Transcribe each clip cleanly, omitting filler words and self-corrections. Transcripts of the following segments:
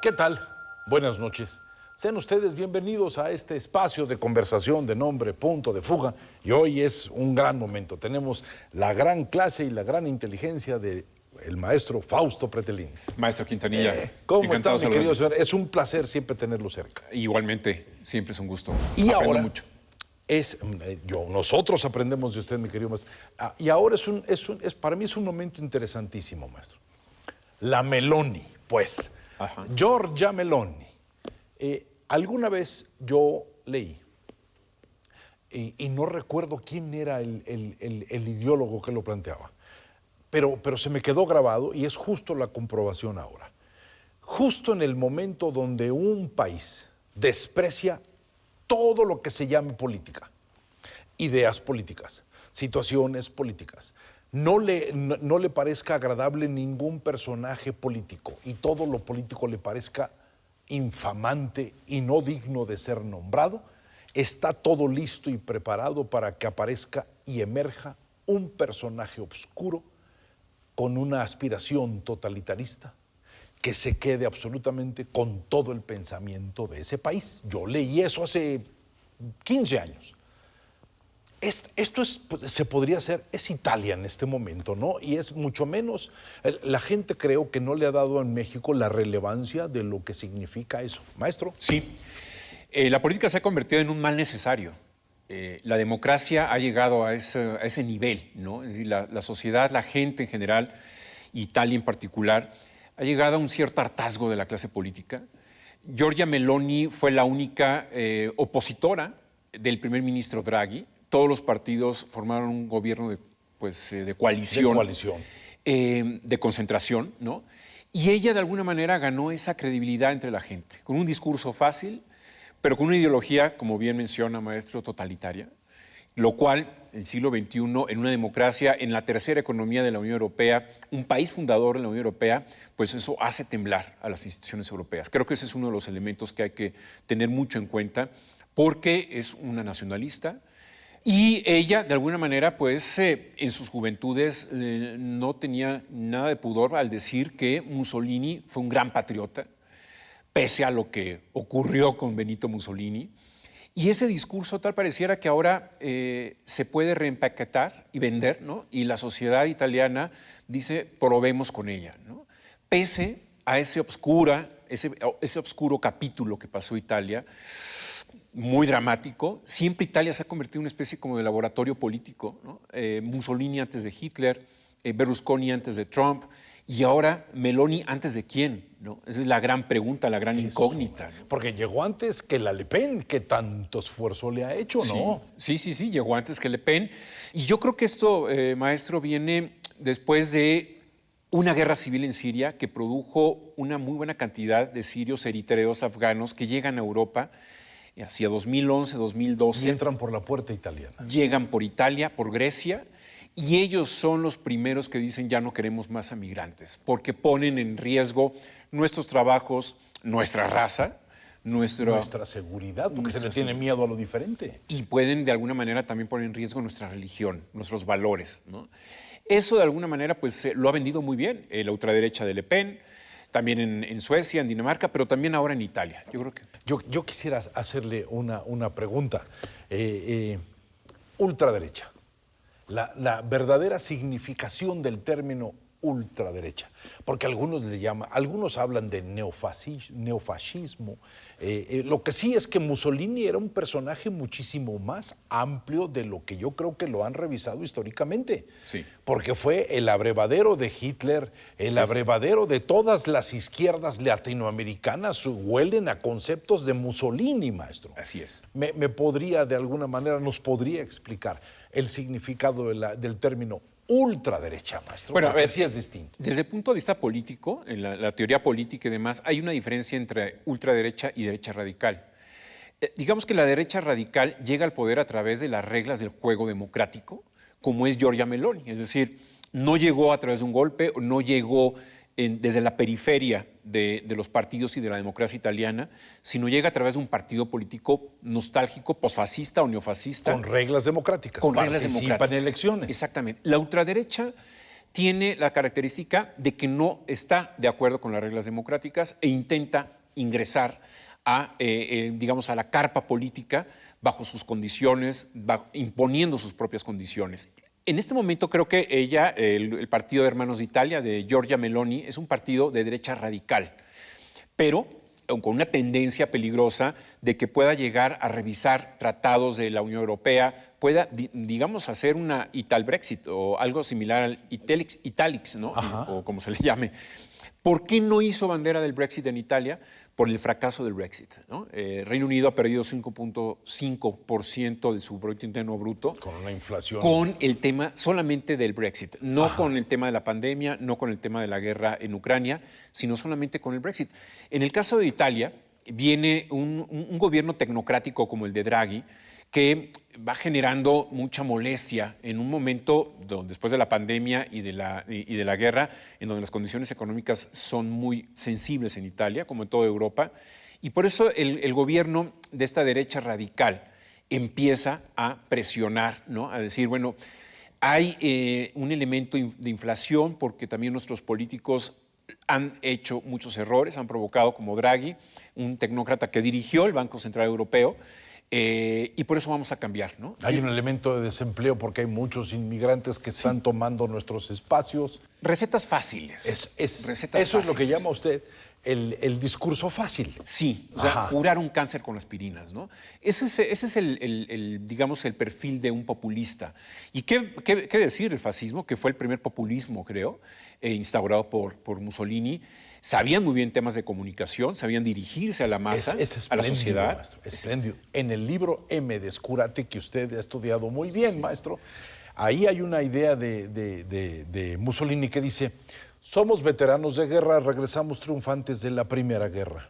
¿Qué tal? Buenas noches. Sean ustedes bienvenidos a este espacio de conversación de nombre Punto de Fuga. Y hoy es un gran momento. Tenemos la gran clase y la gran inteligencia del maestro Fausto Pretelín. Maestro Quintanilla. ¿Cómo está, mi querido señor? Es un placer siempre tenerlo cerca. Igualmente, siempre es un gusto. Y Aprendo ahora mucho. Nosotros aprendemos de usted, mi querido maestro. Y ahora para mí es un momento interesantísimo, maestro. La Meloni, pues. Ajá. Giorgia Meloni. Alguna vez yo leí, y no recuerdo quién era el ideólogo que lo planteaba, pero se me quedó grabado y es justo la comprobación ahora. Justo en el momento donde un país desprecia todo lo que se llame política, ideas políticas, situaciones políticas, no le parezca agradable ningún personaje político y todo lo político le parezca infamante y no digno de ser nombrado, está todo listo y preparado para que aparezca y emerja un personaje oscuro con una aspiración totalitarista que se quede absolutamente con todo el pensamiento de ese país. Yo leí eso hace 15 años. Se podría hacer, es Italia en este momento, ¿no? Y es mucho menos, la gente creo que no le ha dado en México la relevancia de lo que significa eso. Maestro. Sí, la política se ha convertido en un mal necesario. La democracia ha llegado a ese nivel, ¿no? Es decir, la sociedad, la gente en general, Italia en particular, ha llegado a un cierto hartazgo de la clase política. Giorgia Meloni fue la única opositora del primer ministro Draghi. Todos los partidos formaron un gobierno de coalición. De coalición. De concentración, ¿no? Y ella de alguna manera ganó esa credibilidad entre la gente, con un discurso fácil, pero con una ideología, como bien menciona, maestro, totalitaria, lo cual, en el siglo XXI, en una democracia, en la tercera economía de la Unión Europea, un país fundador en la Unión Europea, pues eso hace temblar a las instituciones europeas. Creo que ese es uno de los elementos que hay que tener mucho en cuenta, porque es una nacionalista. Y ella, de alguna manera, pues en sus juventudes no tenía nada de pudor al decir que Mussolini fue un gran patriota, pese a lo que ocurrió con Benito Mussolini. Y ese discurso tal pareciera que ahora se puede reempaquetar y vender, ¿no? Y la sociedad italiana dice, probemos con ella, ¿no? Pese a ese obscuro capítulo que pasó Italia, muy dramático. Siempre Italia se ha convertido en una especie como de laboratorio político, ¿no? Mussolini antes de Hitler, Berlusconi antes de Trump, y ahora Meloni antes de quién, ¿no? Esa es la gran pregunta, la gran incógnita, ¿no? Porque llegó antes que la Le Pen, que tanto esfuerzo le ha hecho, ¿no? Sí, llegó antes que Le Pen. Y yo creo que esto, maestro, viene después de una guerra civil en Siria que produjo una muy buena cantidad de sirios, eritreos, afganos que llegan a Europa hacia 2011, 2012. Y entran por la puerta italiana. Llegan por Italia, por Grecia, y ellos son los primeros que dicen ya no queremos más a migrantes, porque ponen en riesgo nuestros trabajos, nuestra raza, nuestra seguridad, porque se le tiene miedo a lo diferente. Y pueden de alguna manera también poner en riesgo nuestra religión, nuestros valores, ¿no? Eso de alguna manera pues lo ha vendido muy bien la ultraderecha de Le Pen, también en Suecia, en Dinamarca, pero también ahora en Italia. Yo creo que... Yo quisiera hacerle una pregunta. Ultraderecha. La verdadera significación del término ultraderecha, porque algunos hablan de neofascismo. Lo que sí es que Mussolini era un personaje muchísimo más amplio de lo que yo creo que lo han revisado históricamente. Sí. Porque fue el abrevadero de Hitler, el abrevadero de todas las izquierdas latinoamericanas, huelen a conceptos de Mussolini, maestro. Así es. ¿Me podría, de alguna manera, nos podría explicar el significado del término ultraderecha, maestro? Bueno, porque sí es distinto. Desde el punto de vista político, en la teoría política y demás, hay una diferencia entre ultraderecha y derecha radical. Digamos que la derecha radical llega al poder a través de las reglas del juego democrático, como es Giorgia Meloni. Es decir, no llegó a través de un golpe, no llegó desde la periferia de los partidos y de la democracia italiana, sino llega a través de un partido político nostálgico, posfascista o neofascista. Con reglas democráticas. Con reglas participan democráticas. en elecciones. Exactamente. La ultraderecha tiene la característica de que no está de acuerdo con las reglas democráticas e intenta ingresar a, digamos, a la carpa política bajo sus condiciones, imponiendo sus propias condiciones. En este momento creo que ella, el Partido de Hermanos de Italia, de Giorgia Meloni, es un partido de derecha radical, pero con una tendencia peligrosa de que pueda llegar a revisar tratados de la Unión Europea, pueda, digamos, hacer una Ital-Brexit o algo similar al Italix, ¿no? O como se le llame. ¿Por qué no hizo bandera del Brexit en Italia? Por el fracaso del Brexit, ¿no? Reino Unido ha perdido 5.5% de su Producto Interno Bruto. Con una inflación. Con el tema solamente del Brexit, no con el tema de la pandemia, no con el tema de la guerra en Ucrania, sino solamente con el Brexit. En el caso de Italia, viene un gobierno tecnocrático como el de Draghi, que va generando mucha molestia en un momento después de la pandemia y de la guerra, en donde las condiciones económicas son muy sensibles en Italia, como en toda Europa, y por eso el gobierno de esta derecha radical empieza a presionar, ¿no? A decir, bueno, hay un elemento de inflación porque también nuestros políticos han hecho muchos errores, han provocado, como Draghi, un tecnócrata que dirigió el Banco Central Europeo, y por eso vamos a cambiar, ¿no? Hay un elemento de desempleo porque hay muchos inmigrantes que están tomando nuestros espacios. Recetas fáciles. Recetas eso fáciles. Es lo que llama usted el discurso fácil. Sí, o sea, curar un cáncer con aspirinas, ¿no? Ese es digamos, el perfil de un populista. ¿Y qué decir el fascismo, que fue el primer populismo, creo, instaurado por Mussolini? Sabían muy bien temas de comunicación, sabían dirigirse a la masa, a la sociedad. Maestro, espléndido. En el libro M de Scurati, que usted ha estudiado muy bien, maestro, ahí hay una idea de Mussolini que dice: somos veteranos de guerra, regresamos triunfantes de la Primera Guerra.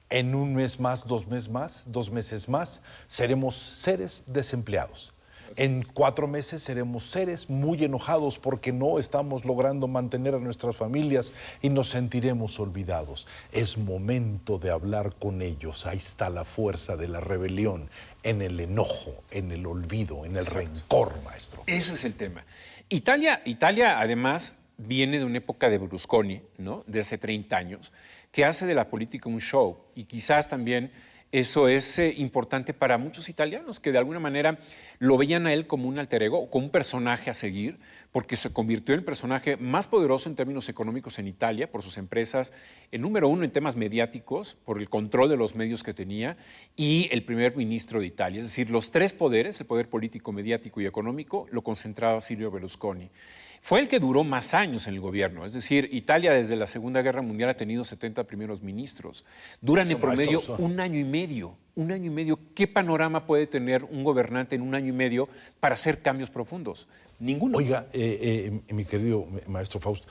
En un mes más, 2 meses más, seremos seres desempleados. En 4 meses seremos seres muy enojados porque no estamos logrando mantener a nuestras familias y nos sentiremos olvidados. Es momento de hablar con ellos. Ahí está la fuerza de la rebelión, en el enojo, en el olvido, en el rencor, maestro. Ese es el tema. Italia además, viene de una época de Berlusconi, ¿no? De hace 30 años, que hace de la política un show, y quizás también eso es importante para muchos italianos que de alguna manera lo veían a él como un alter ego, como un personaje a seguir, porque se convirtió en el personaje más poderoso en términos económicos en Italia por sus empresas, el número 1 en temas mediáticos, por el control de los medios que tenía, y el primer ministro de Italia. Es decir, los 3 poderes, el poder político, mediático y económico, lo concentraba Silvio Berlusconi. Fue el que duró más años en el gobierno, es decir, Italia desde la Segunda Guerra Mundial ha tenido 70 primeros ministros. Duran en promedio un año y medio. Un año y medio. ¿Qué panorama puede tener un gobernante en un año y medio para hacer cambios profundos? Ninguno. Oiga, mi querido maestro Fausto,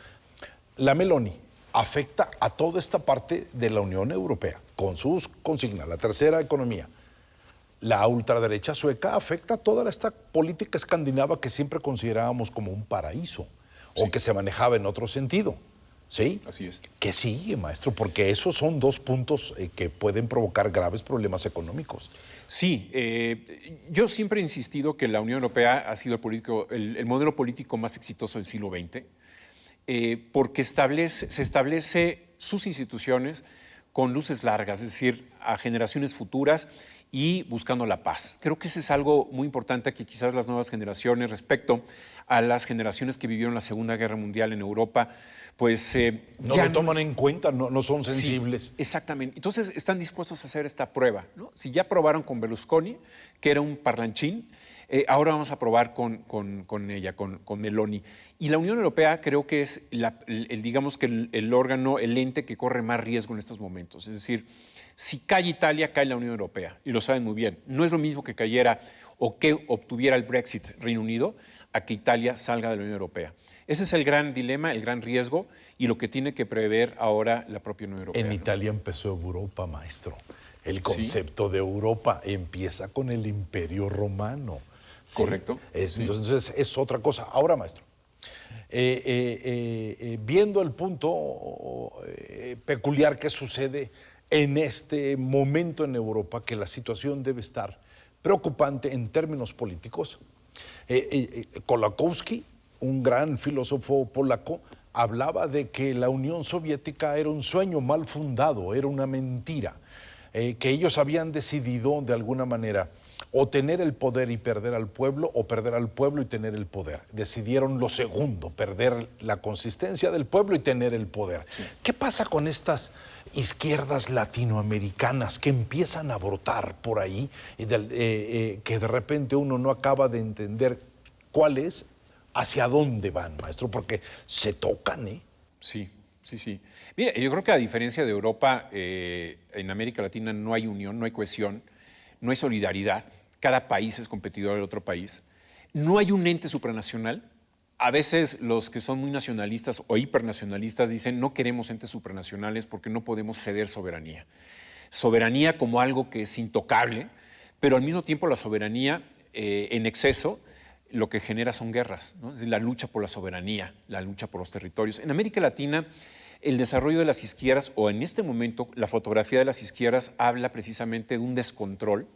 la Meloni afecta a toda esta parte de la Unión Europea, con sus consignas, la tercera economía. La ultraderecha sueca afecta a toda esta política escandinava que siempre considerábamos como un paraíso, o que se manejaba en otro sentido. ¿Sí? Así es. ¿Qué sigue, maestro? Porque esos son 2 puntos que pueden provocar graves problemas económicos. Sí, yo siempre he insistido que la Unión Europea ha sido el modelo político más exitoso del siglo XX, porque se establece sus instituciones con luces largas, es decir, a generaciones futuras y buscando la paz. Creo que ese es algo muy importante que quizás las nuevas generaciones, respecto a las generaciones que vivieron la Segunda Guerra Mundial en Europa, pues no lo toman en cuenta, no son sensibles. Sí, exactamente. Entonces están dispuestos a hacer esta prueba, ¿no? Si ya probaron con Berlusconi, que era un parlanchín, ahora vamos a probar con ella, con Meloni. Y la Unión Europea creo que es digamos que el órgano, el ente que corre más riesgo en estos momentos. Es decir, si cae Italia, cae la Unión Europea, y lo saben muy bien. No es lo mismo que cayera o que obtuviera el Brexit Reino Unido a que Italia salga de la Unión Europea. Ese es el gran dilema, el gran riesgo y lo que tiene que prever ahora la propia Unión Europea. En Italia empezó Europa, maestro. El concepto de Europa empieza con el Imperio Romano. ¿Sí? Correcto. Entonces es otra cosa. Ahora, maestro, viendo el punto peculiar que sucede en este momento en Europa, que la situación debe estar preocupante en términos políticos, Kolakowski un gran filósofo polaco, hablaba de que la Unión Soviética era un sueño mal fundado, era una mentira, que ellos habían decidido de alguna manera o tener el poder y perder al pueblo, o perder al pueblo y tener el poder. Decidieron lo segundo, perder la consistencia del pueblo y tener el poder. Sí. ¿Qué pasa con estas izquierdas latinoamericanas que empiezan a brotar por ahí, que de repente uno no acaba de entender cuál es, hacia dónde van, maestro? Porque se tocan, ¿eh? Sí, sí, sí. Mire, yo creo que a diferencia de Europa, en América Latina no hay unión, no hay cohesión, no hay solidaridad. Cada país es competidor del otro país. No hay un ente supranacional. A veces los que son muy nacionalistas o hipernacionalistas dicen no queremos entes supranacionales porque no podemos ceder soberanía. Soberanía como algo que es intocable, pero al mismo tiempo la soberanía en exceso lo que genera son guerras, ¿no? Es decir, la lucha por la soberanía, la lucha por los territorios. En América Latina, el desarrollo de las izquierdas, o en este momento la fotografía de las izquierdas habla precisamente de un descontrol,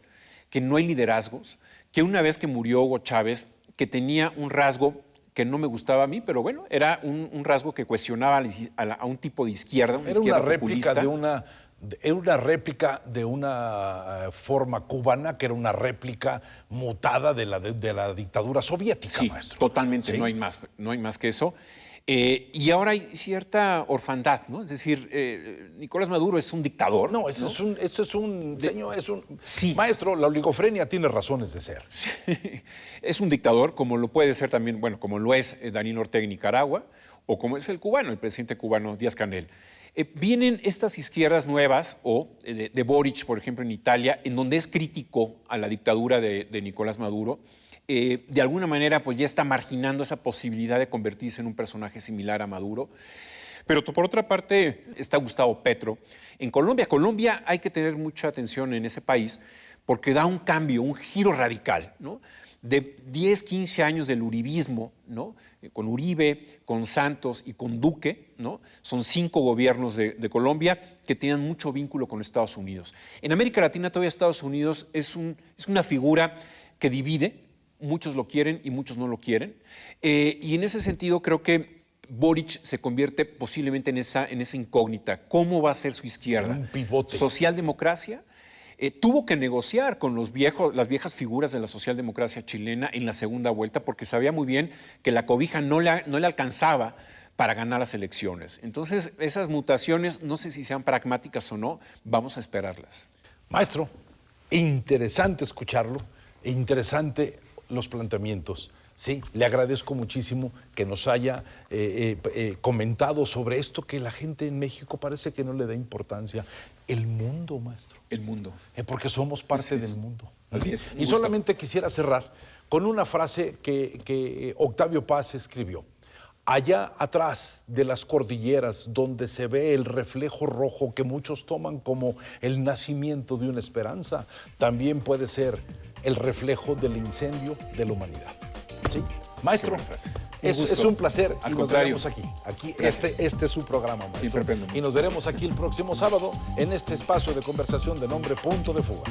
que no hay liderazgos, que una vez que murió Hugo Chávez, que tenía un rasgo que no me gustaba a mí, pero bueno, era un rasgo que cuestionaba a un tipo de izquierda, una izquierda populista. Era una réplica de una forma cubana, que era una réplica mutada de la dictadura soviética, sí, maestro. Totalmente, ¿Sí? no hay más que eso. Y ahora hay cierta orfandad, ¿no? Es decir, Nicolás Maduro es un dictador. No, eso es un Sí. Maestro, la oligofrenia tiene razones de ser. Sí. Es un dictador, como lo puede ser también, bueno, como lo es Daniel Ortega en Nicaragua, o como es el cubano, el presidente cubano Díaz-Canel. Vienen estas izquierdas nuevas, o de Boric, por ejemplo, en Italia, en donde es crítico a la dictadura de Nicolás Maduro. De alguna manera, pues ya está marginando esa posibilidad de convertirse en un personaje similar a Maduro. Pero por otra parte está Gustavo Petro. En Colombia, hay que tener mucha atención en ese país porque da un cambio, un giro radical, ¿no? De 10, 15 años del uribismo, ¿no? Con Uribe, con Santos y con Duque, ¿no? Son 5 gobiernos de Colombia que tienen mucho vínculo con Estados Unidos. En América Latina todavía Estados Unidos es una figura que divide. Muchos lo quieren y muchos no lo quieren. Y en ese sentido creo que Boric se convierte posiblemente en esa incógnita. ¿Cómo va a ser su izquierda? Un pivote. ¿Socialdemocracia? Tuvo que negociar con las viejas figuras de la socialdemocracia chilena en la segunda vuelta porque sabía muy bien que la cobija no le alcanzaba para ganar las elecciones. Entonces, esas mutaciones, no sé si sean pragmáticas o no, vamos a esperarlas. Maestro, interesante escucharlo, interesante los planteamientos. Sí, le agradezco muchísimo que nos haya comentado sobre esto que la gente en México parece que no le da importancia. El mundo, maestro. El mundo. Porque somos parte del mundo. Así es. Y solamente quisiera cerrar con una frase que Octavio Paz escribió. Allá atrás de las cordilleras, donde se ve el reflejo rojo que muchos toman como el nacimiento de una esperanza, también puede ser el reflejo del incendio de la humanidad. ¿Sí? Maestro, es un placer. Al y nos contrario. veremos aquí. Este es su programa, maestro. Siempre aprendo. Y nos veremos aquí el próximo sábado en este espacio de conversación de nombre Punto de Fuga.